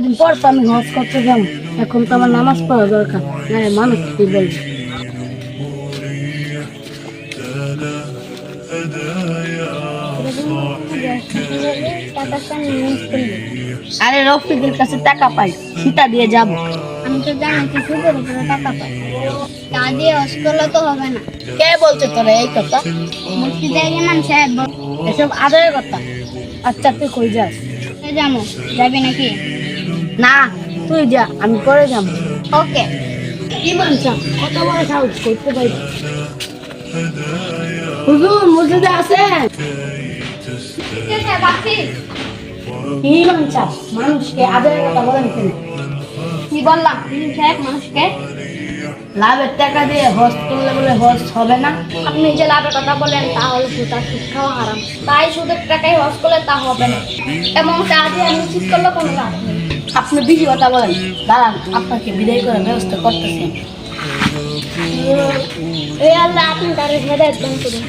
কয়দিন পর তো আমি হজ করতে যাবো, এখন তো আমার নামাজ পড়া দরকার, নাহলে মানুষ কি বলবে। আরে রফিকের কাছে টাকা পাই, সেটা দিয়ে যাব। আমি তো জানি তুই সুদের উপরে টাকা পাই, তা দিয়ে হজ করলে তো হবে না। কে বলছে তোরা এই কথা? মুক্তি দেয় ইমাম সাহেব এসব আদায়ের কথা। আচ্ছা তুই কই যাস? যাবো, যাবি নাকি? না তুই যা, আমি পরে যাবো। ওকে। কি মানছা, কত বড় সাহস, করতে পারি। হুজুর মসজিদে আছেন? কি মানছা, মানুষকে আদায়ের কথা বলেন কেন? কি বললাম ইমাম সাহেব? মানুষকে লাভের টাকা দিয়ে হজ করলে বলে হজ হবে না? আপনি যে লাভের কথা বলেন তাহলে সুদ আর সুদ খাওয়া হারাম, তাই সুদের টাকায় হজ করলে তা হবে না, এবং তা দিয়ে আমি ঠিক করলে কোনো লাভ নেই। আপনি বেশি কথা বলেন, দাঁড়ান আপনাকে বিদায় করার ব্যবস্থা করতেছেন। এই আল্লাহ আপনি তার হেদায়েত দান করুন।